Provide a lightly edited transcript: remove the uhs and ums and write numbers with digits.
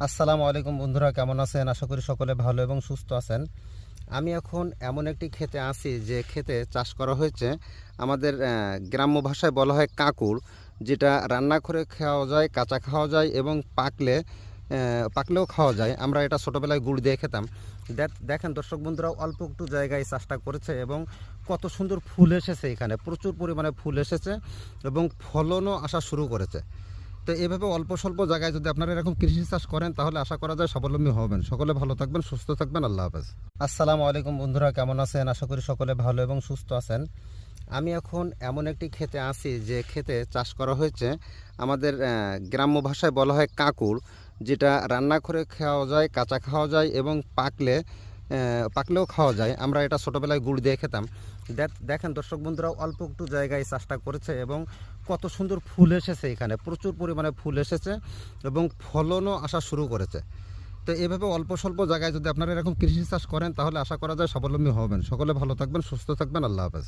আসসালামু আলাইকুম বন্ধুরা, কেমন আছেন? আশা করি সকলে ভালো এবং সুস্থ আছেন। আমি এখন এমন একটি ক্ষেতে আছি যে ক্ষেতে চাষ করা হয়েছে আমাদের গ্রাম্য ভাষায় বলা হয় কাঁকুড়, যেটা রান্না করে খাওয়া যায়, কাঁচা খাওয়া যায় এবং পাকলেও খাওয়া যায়। আমরা এটা ছোটোবেলায় গুড় দিয়ে খেতাম। দেখেন দর্শক বন্ধুরা, অল্প একটু জায়গায় চাষটা করেছে এবং কত সুন্দর ফুল এসেছে, এখানে প্রচুর পরিমাণে ফুল এসেছে এবং ফলনও আসা শুরু করেছে। তো এভাবে অল্প স্বল্প জায়গায় যদি আপনারা এরকম কৃষি চাষ করেন তাহলে আশা করা যায় স্বাবলম্বী হবেন। সকলে ভালো থাকবেন, সুস্থ থাকবেন। আল্লাহ হাফেজ। আসসালামু আলাইকুম বন্ধুরা, কেমন আছেন? আশা করি সকলে ভালো এবং সুস্থ আছেন। আমি এখন এমন একটি ক্ষেতে আছি যে ক্ষেতে চাষ করা হয়েছে আমাদের গ্রাম্য ভাষায় বলা হয় কাঁকুড়, যেটা রান্না করে খাওয়া যায়, কাঁচা খাওয়া যায় এবং পাকলেও খাওয়া যায়। আমরা এটা ছোটোবেলায় গুড় দিয়ে খেতাম। দেখেন দর্শক বন্ধুরা, অল্প একটু জায়গায় চাষটা করেছে এবং কত সুন্দর ফুল এসেছে, এখানে প্রচুর পরিমাণে ফুল এসেছে এবং ফলনও আসা শুরু করেছে। তো এভাবে অল্প স্বল্প জায়গায় যদি আপনারা এরকম কৃষি চাষ করেন তাহলে আশা করা যায় স্বাবলম্বী হবেন। সকলে ভালো থাকবেন, সুস্থ থাকবেন। আল্লাহ হাফেজ।